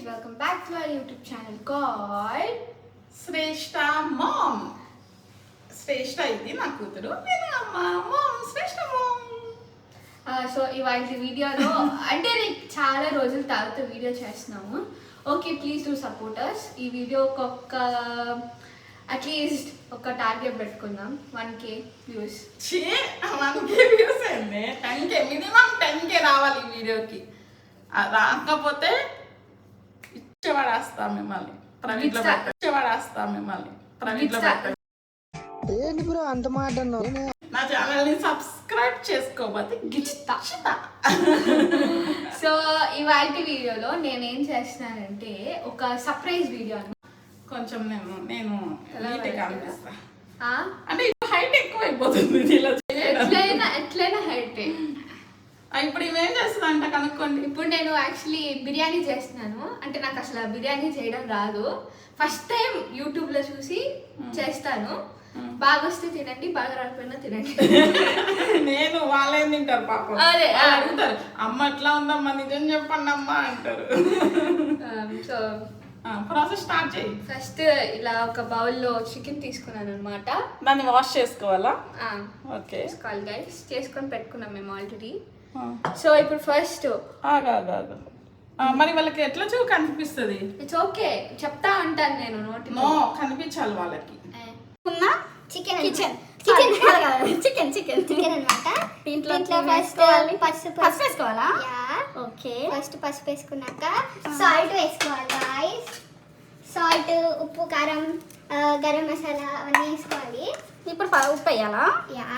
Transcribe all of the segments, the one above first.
guys, welcome back to our YouTube channel called Shrestha Mom. Shrestha ఇది నా కూతురు, నేను అమ్మ. Mom, Shrestha Mom. సో ఇవాళ వీడియోలో అంటే నేను చాలా రోజుల తర్వాత వీడియో చేస్తున్నాము. Okay, please do support us. ఈ వీడియో ఒక అట్లీస్ట్ ఒక టార్గెట్ పెట్టుకుందాం, 1K వ్యూస్. 1K వ్యూస్ అండి, 10K మినిమం 10K రావాలి ఈ వీడియోకి. రాకపోతే ఇచ్చేవాడేస్తాం మిమ్మల్ని ప్రైవేట్లో ఇచ్చేవాడేస్తాం మిమ్మల్ని ప్రైవేట్లో పెట్టండి. ఏంటి బ్రో అంత మాట నా ఛానల్ని సబ్స్క్రైబ్ చేసుకోకపోతే గిచ్చుతా. సో ఇవాళ వీడియోలో నేనేం చేస్తున్నానంటే ఒక సర్ప్రైజ్ వీడియో అన్నమాట. కొంచెం నేను కనిపిస్తా ఆ? అంటే హైట్ ఎక్కువ అయిపోతుంది ఇలా చేయడం. ఎట్లయినా హైట్. ఇప్పుడు ఇవేం చేస్తుంది అంట కనుక్కోండి. ఇప్పుడు నేను యాక్చువల్లీ బిర్యానీ చేస్తున్నాను. అంటే నాకు అసలు బిర్యానీ చేయడం రాదు, ఫస్ట్ టైం యూట్యూబ్లో చూసి చేస్తాను. బాగా వస్తే తినండి, బాగా రాకపోయినా తినండి. నేను వాళ్ళేం తింటారు పాపం, అదే అడుగుతారు అమ్మ ఎట్లా ఉందమ్మా నిజం చెప్పండి అమ్మా అంటారు. సో ప్రాసెస్ స్టార్ట్ చేయి. ఫస్ట్ ఇలా ఒక బౌల్లో చికెన్ తీసుకున్నాను అనమాట. దాన్ని వాష్ చేసుకోవాలా? ఓకే, చేసుకోవాలి గైస్. చేసుకొని పెట్టుకున్నాం మేము ఆల్రెడీ. సో ఇప్పుడు ఫస్ట్ ఆగాగాగు. మరి వాళ్ళకి ఎట్లా కనిపిస్తుంది? ఇట్స్ ఓకే, చెప్తా ఉంటాను నేను నోటి. నో, కనిపించాలి వాళ్ళకి. చికెన్ అన్నమాట. దీంట్లో ఫస్ట్ పసుపు వేసుకోవాలా? ఓకే, ఫస్ట్ పసుపు వేసుకున్నాక సాల్ట్ వేసుకోవాలి గాయ్స్. సాల్ట్, ఉప్పు, కారం, గరం మసాలా అవన్నీ వేసుకోవాలి. ఇప్పుడు ఉప్పు వేయాలా? యా,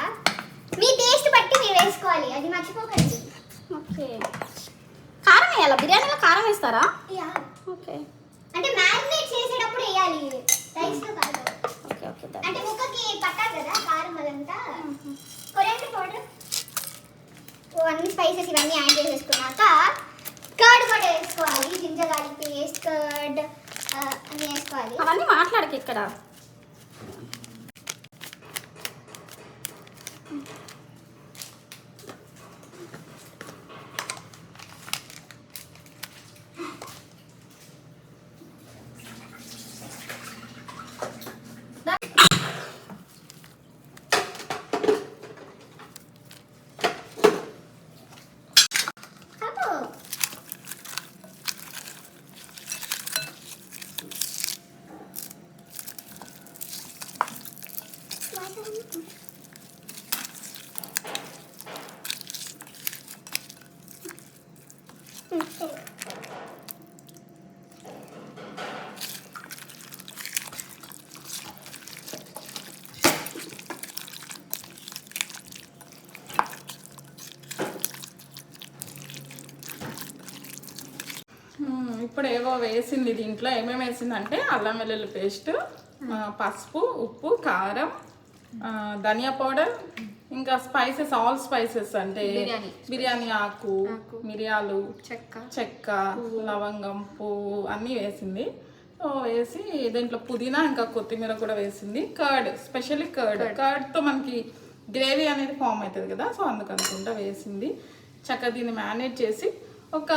మీ టేస్ట్ బట్టి మీరు వేసుకోవాలి, అది మర్చిపోకండి. ఓకే, కారం వేయాలా? బిర్యానీలో కారం వేస్తారా? Yeah, okay. అంటే మ్యారినేట్ చేసేటప్పుడు వేయాలి, రైస్లో కాదు. Okay okay. అంటే ముక్కకి పట్టాలి కదా కారం అదంతా. కొరియాండర్ పౌడర్, అన్ని స్పైసెస్ ఇవన్నీ యాడ్ చేసేసుకున్నాక కర్డ్ కూడా వేసుకోవాలి. జింజర్ గార్లిక్ పేస్ట్, కర్డ్ అన్నీ వేసుకోవాలి. అవన్నీ మాట్లాడక ఇక్కడ. ఇప్పుడు ఏవో వేసింది దీంట్లో. ఏమేమి వేసిందంటే అల్లం వెల్లుల్లి పేస్ట్, పసుపు, ఉప్పు, కారం, ధనియా పౌడర్, ఇంకా స్పైసెస్, ఆల్ స్పైసెస్ అంటే బిర్యానీ ఆకు, మిరియాలు, చెక్క, లవంగం, పువ్వు అన్నీ వేసింది. సో వేసి దీంట్లో పుదీనా ఇంకా కొత్తిమీర కూడా వేసింది. కర్డ్, స్పెషల్లీ కర్డ్తో మనకి గ్రేవీ అనేది ఫామ్ అవుతుంది కదా, సో అందుకనుకుంటా వేసింది. చక్కగా దీన్ని మ్యారినేట్ చేసి ఒక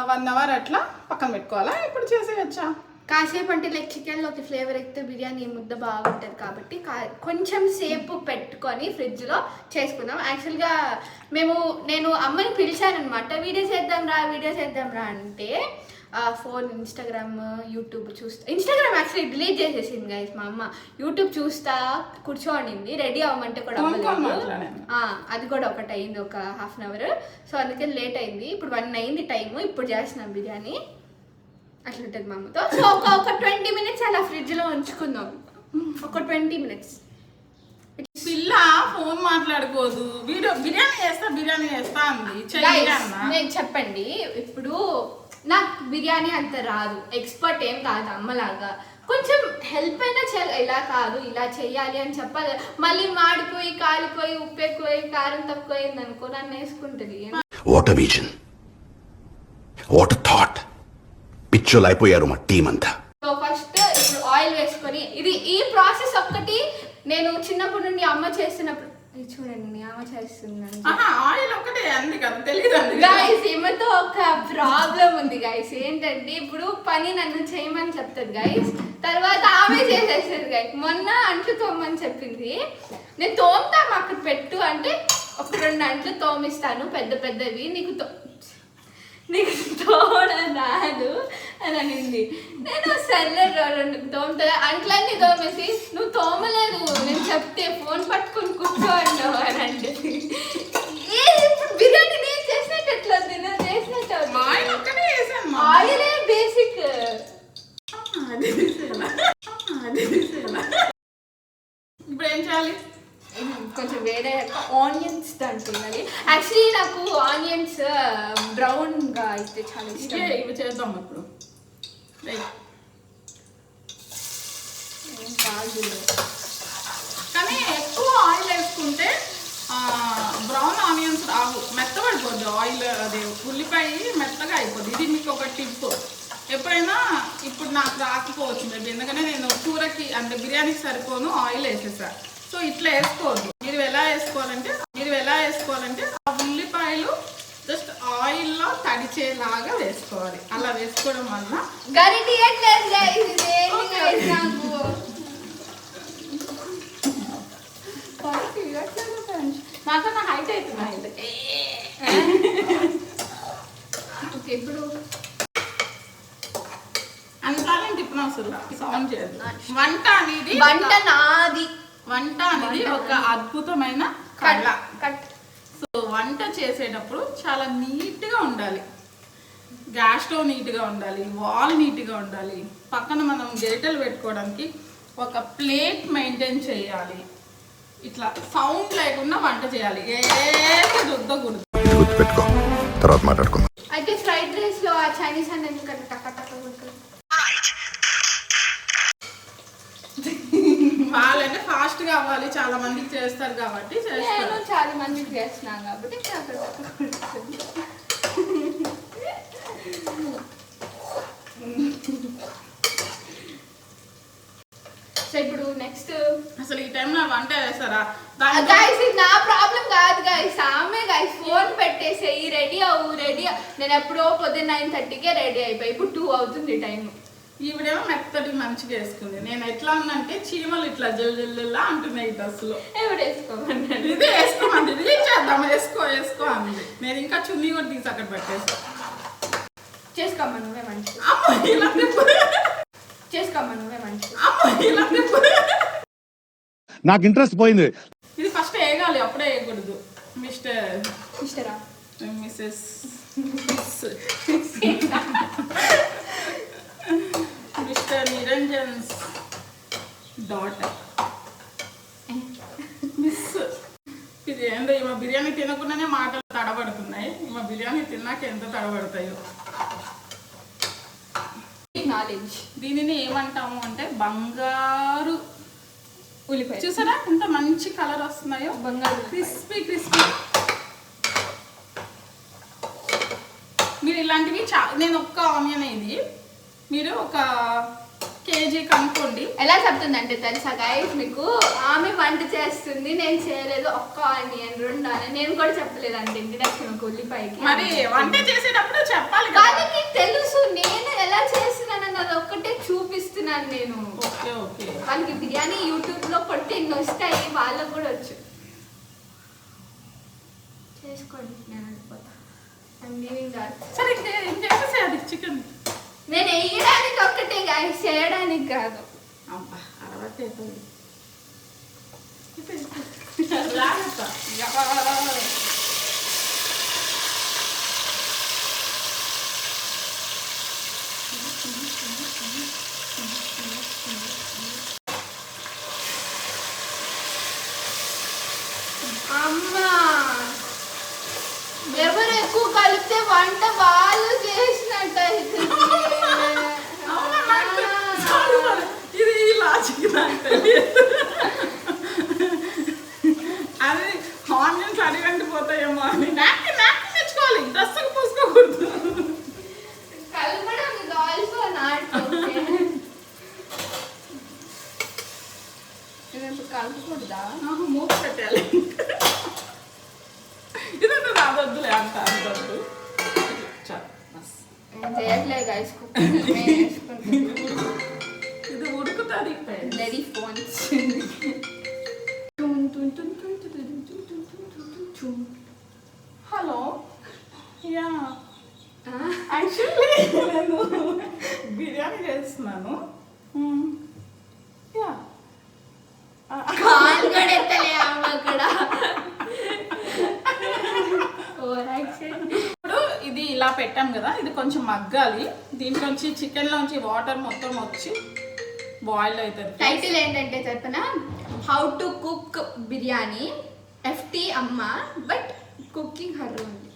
1 అవర్ అట్లా పక్కన పెట్టుకోవాలా. ఇప్పుడు చేసేయచ్చా? కాసేపు అంటే లైక్ చికెన్లోకి ఫ్లేవర్ ఎక్కితే బిర్యానీ ముద్ద బాగుంటుంది కాబట్టి కొంచెం సేపు పెట్టుకొని ఫ్రిడ్జ్లో చేసుకుందాం. యాక్చువల్గా నేను అమ్మని పిలిచానమాట, వీడియో చేద్దాం రా అంటే ఫోన్, ఇన్స్టాగ్రామ్, యూట్యూబ్ చూస్తా. ఇన్స్టాగ్రామ్ యాక్చువల్లీ డిలీట్ చేసేసింది గైస్ మా అమ్మ. యూట్యూబ్ చూస్తా కూర్చోనింది, రెడీ అవ్వమంటే కూడా అవ్వలేదు. అది కూడా ఒకటి అయింది, ఒక ½ అవర్. సో అందుకని లేట్ అయింది. ఇప్పుడు 1 అయింది టైము. ఇప్పుడు చేస్తున్నాం బిర్యానీ. అట్లా ఉంటుంది మా అమ్మతో. సో ఒక 20 మినిట్స్ అలా ఫ్రిడ్జ్లో ఉంచుకుందాం. ఒక 20 మినిట్స్. పిల్ల ఫోన్ మాట్లాడుకోదు, బిర్యానీ చేస్తా అంది. నేను చెప్పండి, ఇప్పుడు నాకు బిర్యానీ అంత రాదు, ఎక్స్పర్ట్ ఏం కాదు అమ్మలాగా. కొంచెం హెల్ప్ అయినా ఇలా కాదు ఇలా చెయ్యాలి అని చెప్పాలి. మళ్ళీ మాడిపోయి కాలిపోయి ఉప్పు ఎక్కువ కారం తక్కువ అయింది అనుకో నన్ను వేసుకుంటుంది. What a vision, what a thought. పిచ్చోలు అయిపోయారు మా టీం అంతా. సో ఫస్ట్ ఇప్పుడు ఆయిల్ వేసుకొని ఈ ప్రాసెస్ ఒక్కటి నేను చిన్నప్పటి నుండి అమ్మ చేస్తున్నప్పుడు చూడండి అమ్మ చేస్తుందండి. ఆయిల్ ఒకటే అంది కదా, తెలియదు. గైస్ ఈమెతో ఒక ప్రాబ్లం ఉంది గైస్ ఏంటంటే ఇప్పుడు పని నన్ను చేయమని చెప్తుంది గైస్, తర్వాత ఆమె చేసేస్తుంది గైస్. మొన్న అంట్లు తోమని చెప్పింది, నేను తోముతాము అక్కడ పెట్టు అంటే ఒక 2 అంట్లు తోమిస్తాను పెద్ద పెద్దవి, నీకు తోమడం రాదు అని అనింది. నేను సర్లే 2 తోముతా అంట్లన్నీ తోమేసి, నువ్వు తోమలేదు నేను చెప్తే ఫోన్ పట్టుకొని కూర్చో అన్నావు అని అంటే, ఇప్పుడు బిర్యానీ నేను చేసినట్టు ఎట్లా నేను చేసినట్టు ఆయిలే బేసిక్. ఇప్పుడు ఏం చేయాలి? కొంచెం వేరే ఆనియన్స్ దాంట్లో యాక్చువల్లీ నాకు ఆనియన్స్ బ్రౌన్ గా అయితే చాలా ఇష్టం. ఇవి చేద్దాం ఇప్పుడు. కానీ ఎక్కువ ఆయిల్ వేసుకుంటే బ్రౌన్ ఆనియన్స్ రావు, మెత్తబడిపోద్ది ఆయిల్, అదే ఉల్లిపాయ మెత్తగా అయిపోద్ది. ఇది మీకు ఒక టిప్. ఎప్పుడైనా ఇప్పుడు నాకు రాకపోవచ్చు మేబీ, ఎందుకంటే నేను కూరకి అంటే బిర్యానీకి సరిపోను ఆయిల్ వేసేసాను. సో ఇట్లా వేసుకోవద్దు. మీరు ఎలా వేసుకోవాలంటే ఆ ఉల్లిపాయలు జస్ట్ ఆయిల్లో తడిచేలాగా వేసుకోవాలి. అలా వేసుకోవడం వల్ల నాకన్నా హైట్ అవుతుంది. ఇప్పుడు అంతాలని తిప్పిన అవసరం సౌండ్ చేయదు. వంట అనేది ఒక అద్భుతమైన కళ. సో వంట చేసేటప్పుడు చాలా నీట్గా ఉండాలి. గ్యాస్ స్టవ్ నీట్గా ఉండాలి, వాల్ నీట్గా ఉండాలి, పక్కన మనం గరిటెలు పెట్టుకోవడానికి ఒక ప్లేట్ మెయింటైన్ చేయాలి. ఇట్లా సౌండ్ లేకుండా వంట చేయాలి. రుద్దకూడదు. గుర్తుపెట్టుకో, తర్వాత మాట్లాడుకుందాం. అయితే ఫ్రైడ్ రైస్ లో ఆ చైనీస్ అని ఎందుకంటే టక్క వాళ్ళంటే ఫాస్ట్ గా అవ్వాలి, చాలా మందికి చేస్తారు కాబట్టి నేను చాలా మందికి చేస్తున్నాను కాబట్టి సో ఇప్పుడు నెక్స్ట్ అసలు ఈ టైంలో వంట చేస్తారా గైస్? ఇది నా ప్రాబ్లం కాదు గైస్, ఆమె గైస్ ఫోన్ పెట్టేసేయి రెడీ నేను ఎప్పుడో పొద్దున్న 9:30కే రెడీ అయిపోయి ఇప్పుడు 2 అవుతుంది టైం. ఈవిడేమో మెత్తటి మంచిగా వేసుకుంది. నేను ఎట్లా ఉందంటే చీమలు ఇట్లా జల్లా అంటున్నాయి డ్రెస్సులో. ఎవడు వేసుకోమన్నాడు? ఇది వేసుకోమంది, ఇది చేద్దాం, వేసుకో అంది. నేను ఇంకా చున్నీ కూడా తీసి అక్కడ పెట్టేస్తా. చేసుకోమ్మా నువ్వే మంచి, అమ్మ ఇలా తిప్పు, చేసుకోమ్మా నువ్వే మంచి, అమ్మ ఇలా తిప్పు. నాకు ఇంట్రెస్ట్ పోయింది. ఇది ఫస్ట్ వేయగాలి, అప్పుడే వేయకూడదు. ఇష్టరా మిస్సెస్ మిస్టర్ నిరంజన్స్ డాటర్ మిస్. ఇది ఏందో ఈమె బిర్యానీ తినకుండానే మాటలు తడబడుతున్నాయి. ఈమె బిర్యానీ తిన్నాక ఎంత తడబడతాయో. నాలెడ్జ్. దీనిని ఏమంటాము అంటే బంగారు ఉల్లిపాయ. చూసారా ఎంత మంచి కలర్ వస్తున్నాయో, బంగారు క్రిస్పీ. మీరు ఇలాంటివి నేను ఒక్క ఆనియన్ ఇది మీరు ఒక కేజీ కనుక్కోండి. ఎలా చెప్తుందంటే తెలుసా గైస్ మీకు, ఆమె వంట చేస్తుంది నేను చేయలేదు, ఒక్క ఆనియన్ 2 ఆనియన్. నేను కూడా చెప్పలేదు అంటే ఇంట్రడక్షన్ ఒక ఉల్లిపాయకి. మరి వంట చేసేటప్పుడు చెప్పాలి కానీ తెలుసు నేను ఎలా చేస్తున్నాను, అది ఒక్కటే చూపిస్తున్నాను నేను. ఓకే వాళ్ళకి బిర్యానీ యూట్యూబ్ లో కొట్టి ఇన్ని వస్తాయి, వాళ్ళకు కూడా వచ్చు. చేసుకోండి, నేను వెళ్ళిపోతా. సరే ఏం చేసేసేది చికెన్. నేను వేయడానికి ఒక్కటే గాయస్, చేయడానికి కాదు. అబ్బా అరవై అవుతుంది. అమ్మా ఎవరు ఎక్కువ కలిపితే వంట వాళ్ళు చేసినట్టు ఇది లాజిక్ నాకు తెలియదు. అది ఆనియన్స్ అడిగంటిపోతాయేమో అని తెచ్చుకోవాలి, డ్రెస్సుకు పూసుకోకూడదు. కలపడం ఇది ఆల్సో నాట్ ఓకే. ఇది కలపకూడదా? మూత పెట్టాలి. ఇదంతా రాదొద్దులే అంత అందొద్దు. చాలు. నేను చేయట్లేదు గైస్ ఇది ఉడుకుతుంది ready phones hello yeah actually నేను బిర్యానీ చేస్తున్నాను యా కాల్ కూడా ఎత్తలే అమ్మ అక్కడ ఓవరాక్షన్. ఇప్పుడు ఇది ఇలా పెట్టాం కదా, ఇది కొంచెం మగ్గాలి. దీంట్లోంచి చికెన్లోంచి వాటర్ మొత్తం వచ్చి బాయిల్ అవుతుంది. టైటిల్ ఏంటంటే చెప్పనా, how to cook biryani FT అమ్మ బట్ కుకింగ్ హర్ ఉంది.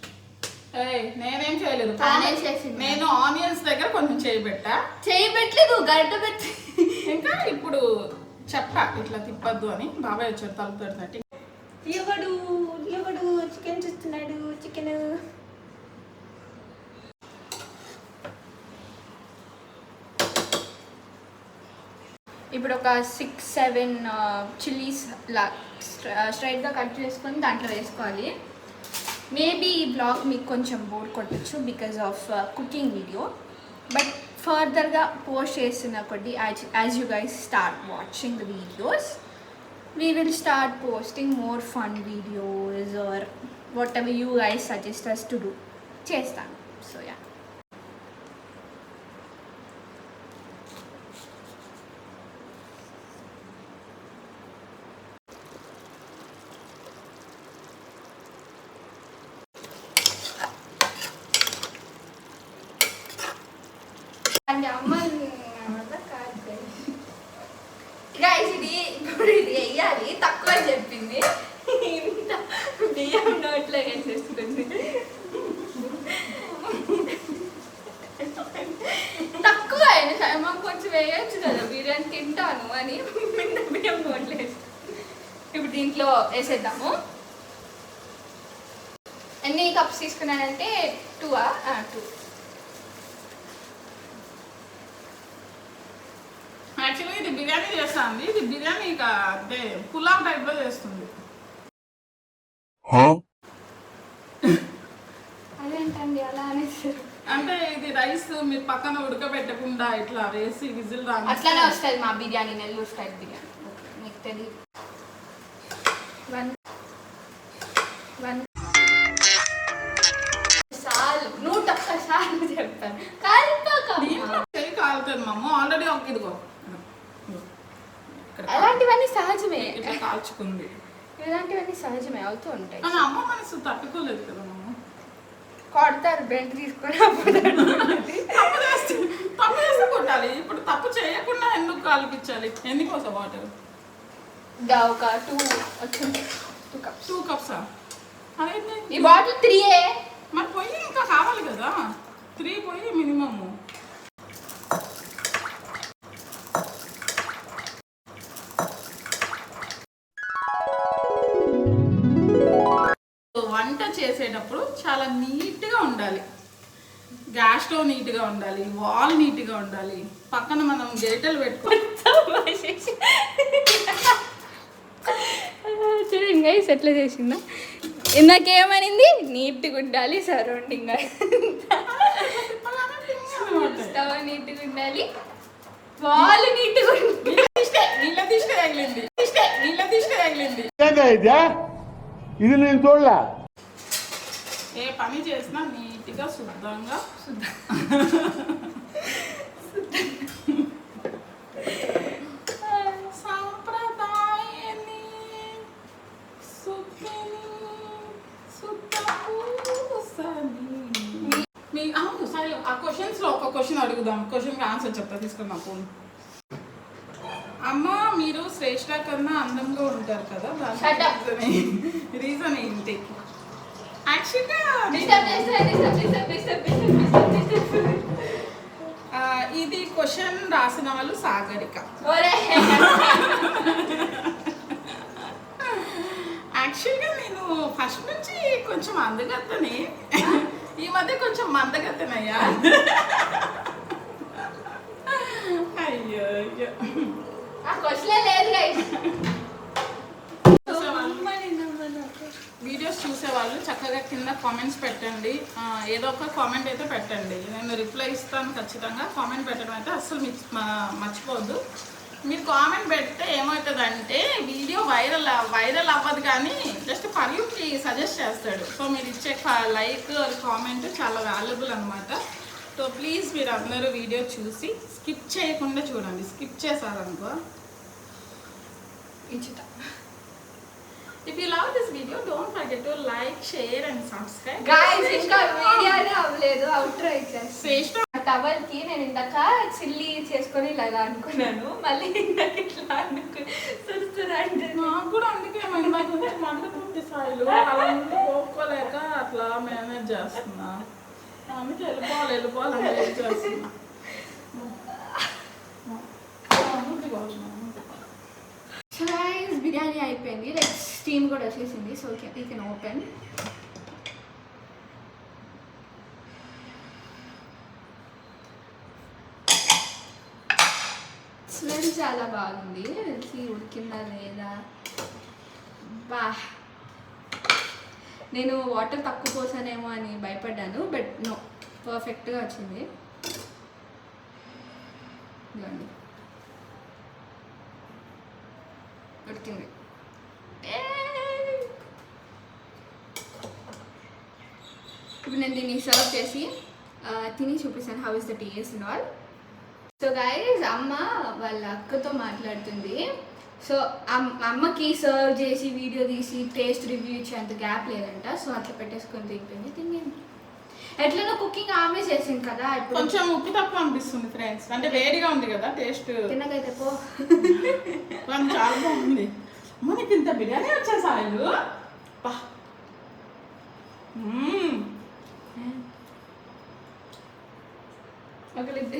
నేనేం చేయలేదు, తానే చేసింది. నేను ఆనియన్స్ దగ్గర కొంచెం చేయబెట్టా. చేయబెట్టలేదు, గరిట పెట్టి. ఇంకా ఇప్పుడు చెప్పా ఇట్లా తిప్పద్దు అని. బాబాయ్ వచ్చాడు తలుపు తట్టి. ఎవడు చికెన్ చూస్తున్నాడు, చికెన్. ఇప్పుడు ఒక 6-7 చిల్లీస్ స్ట్రైట్గా కట్ చేసుకొని దాంట్లో వేసుకోవాలి. మేబీ ఈ బ్లాగ్ మీకు కొంచెం బోర్ కొట్టచ్చు because of cooking video, but ఫర్దర్గా పోస్ట్ చేస్తున్న కొద్దీ as you guys start watching the videos, we will start posting more fun videos or whatever you guys suggest us to do. Chestan. So yeah. And guys ఇది ఇప్పుడు ఇది వేయాలి, తక్కువ చెప్పింది, ఇంత బియ్యం నోట్లో వేసేస్తుంది. తక్కువ అయినా మాకు కొంచెం వేయచ్చు కదా, బిర్యానీ తింటాను అని ఇంత బియ్యం నోట్లో వేసి. ఇప్పుడు దీంట్లో వేసేద్దాము. ఎన్ని కప్స్ తీసుకున్నానంటే 2. యాక్చువల్లీ ఇది బిర్యానీ చేస్తాంది, ఇది బిర్యానీ ఇక అంటే పులావ్ టైప్లో చేస్తుంది. అదేంటండి అలా అనేసి, అంటే ఇది రైస్ మీరు పక్కన ఉడకబెట్టకుండా ఇట్లా వేసి విజిల్ రాని అట్లానే వస్తుంది మా బిర్యానీ, నెల్లూరు స్టైల్ బిర్యానీ. మీకు తెలియదు. సార్లు 100 సార్లు చెప్తాను. కాలుతుంది మమ్మ ఆల్రెడీ ఒక ఇదిగో అలాంటివన్నీ సహజమే, ఇట్లా కాల్చుకుంది. ఇలాంటివన్నీ సహజమే, అవుతూ ఉంటాయి. కానీ అమ్మ మనసు తట్టుకోలేదు కదా మమ్మ. కొడతారు బెల్ట్ తీసుకొని. తప్పు చేస్తే కొట్టాలి. ఇప్పుడు తప్పు చేయకుండా ఎందుకు కాల్పించాలి? ఎందుకోసం వాటర్ ఒక 2 వచ్చింది, 2 cups. 2 cups అదేంటి? ఈ బాటిల్ 3. మరి పొయ్యి ఇంకా కావాలి కదా, 3 పొయ్యి మినిమమ్. వంట చేసేటప్పుడు చాలా నీట్గా ఉండాలి. గ్యాస్ స్టవ్ నీట్గా ఉండాలి, వాల్ నీట్గా ఉండాలి, పక్కన మనం గేటలు పెట్టుకోవాలి. చూడండి గైస్ ఎట్లా చేసిందా. ఇందాకేమనింది, నీట్గా ఉండాలి సరౌండింగ్, స్టవ్ నీట్గా ఉండాలి, వాల్ నీట్గా ఉండాలి. నీళ్ళ తీస్తే తగిలింది. ఇది నేను చూడలే. ఏ పని చేసినా నీట్గా శుద్ధంగా సాంప్రదాయని అవును సరే, ఆ క్వశ్చన్స్లో ఒక క్వశ్చన్ అడుగుదాం. క్వశ్చన్కి ఆన్సర్ చెప్తా, తీసుకున్నా ఫోన్. అమ్మ మీరు శ్రేష్ఠ కన్నా అందంగా ఉంటారు కదా, రీజన్ ఏంటి? యాక్చువల్గా ఇది క్వశ్చన్ రాసిన వాళ్ళు సాగరిక. యాక్చువల్గా నేను ఫస్ట్ నుంచి కొంచెం అందగత్తని, ఈ మధ్య కొంచెం మందగత్తనయ్యా. అయ్యో అయ్యో, వీడియోస్ చూసేవాళ్ళు చక్కగా కింద కామెంట్స్ పెట్టండి. ఏదో ఒక కామెంట్ అయితే పెట్టండి, నేను రిప్లై ఇస్తాను ఖచ్చితంగా. కామెంట్ పెట్టడం అయితే అస్సలు మర్చిపోవద్దు. మీరు కామెంట్ పెడితే ఏమవుతుందంటే వీడియో వైరల్ అవ్వదు, కానీ జస్ట్ పర్యూకి సజెస్ట్ చేస్తాడు. సో మీరు ఇచ్చే లైక్ కామెంట్ చాలా వాల్యుబుల్ అనమాట. సో ప్లీజ్ మీరు అందరూ వీడియో చూసి స్కిప్ చేయకుండా చూడండి. Skip చేశారనుకో ఇచ్చుతా. If you love this video, don't forget to like, share and subscribe. Guys ఇంకా వీడియోనే అవ్వలేదు, అవుట్రో ఇచ్చేసి Sage టవల్ కి నేను ఇందాక చిల్లీ చేసుకొని ఇలాగా అనుకున్నాను, మళ్ళీ ఇందాక ఇట్లా అనుకుని చూస్తున్నాను. నాకు కూడా అందుకే మండుతుంది సాయిలు, అలా ఉండి పోసుకోలేక అట్లా మేనేజ్ చేస్తున్నా. అందుకే వెళ్ళిపోవాలి వెయిట్ చేస్తున్నా. గాయ్స్ బిర్యానీ అయిపోయింది, లైక్ స్టీమ్ కూడా వచ్చేసింది. So you can open. Smell చాలా బాగుంది. ఉడికిందా లేదా? బా, నేను వాటర్ తక్కువ పోసానేమో అని భయపడ్డాను, బట్ నో, పర్ఫెక్ట్గా వచ్చింది. ఇదిగోండి, ఉడికింది. ఇప్పుడు నేను దీన్ని సర్వ్ చేసి తిని చూపిస్తాను how is the taste and all. So guys, అమ్మ వాళ్ళ అక్కతో మాట్లాడుతుంది. సో అమ్మకి సర్వ్ చేసి వీడియో తీసి టేస్ట్ రివ్యూ ఇచ్చేంత గ్యాప్ లేదంట. సో అట్లా పెట్టేసుకొని తింటుంది. తిన్నాను. ఎట్లనో కుకింగ్ ఆమె చేసింది కదా. ఇప్పుడు కొంచెం ఉప్పు తక్కువ అనిపిస్తుంది ఫ్రెండ్స్, అంటే వేడిగా ఉంది కదా టేస్ట్. తిన్నకైతే పో, చాలా బాగుంది. మనకి ఇంత బిర్యానీ వచ్చే సాయిలు.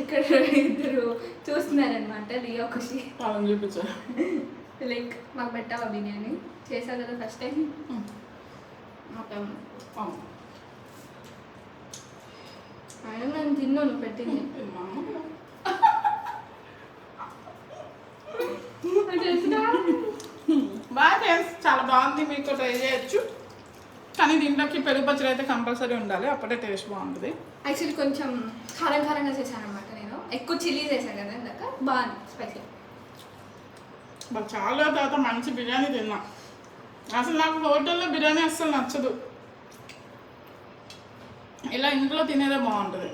ఇక్కడ ఇద్దరు చూస్తున్నారనమాట, లియో ఖుషి. వాళ్ళని చూపించారు. లైక్ మాకు పెట్టావా బిర్యానీ? చేసావు కదా ఫస్ట్ టైం. అయినా నేను తిన్నాను పెట్టింది. బాగా ఫ్రెండ్స్, చాలా బాగుంది, మీకు ట్రై చేయొచ్చు. కానీ దీంట్లోకి పెరుగు పచ్చడి అయితే కంపల్సరీ ఉండాలి, అప్పుడే టేస్ట్ బాగుంటుంది. యాక్చువల్లీ కొంచెం కారంగా చేశాను అనమాట. నేను ఎక్కువ చిల్లీ చేశాను కదా ఇందాక, బాగుంది స్పైసీ. మాకు చాలా తర్వాత మంచి బిర్యానీ తిన్నా. అసలు నాకు హోటల్లో బిర్యానీ అస్సలు నచ్చదు, ఇలా ఇంట్లో తినేదే బాగుంటుంది.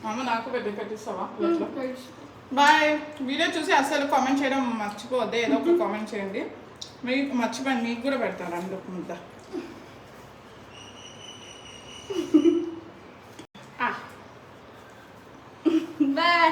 అమ్మ నాకు పెట్టిస్తావా? బాయ్. వీడియో చూసి అసలు కామెంట్ చేయడం మర్చిపోవద్దు, ఏదో ఒక కామెంట్ చేయండి. మీకు మర్చిపోయింది, మీకు కూడా పెడతాను అందుకు ముద్ద. బాయ్.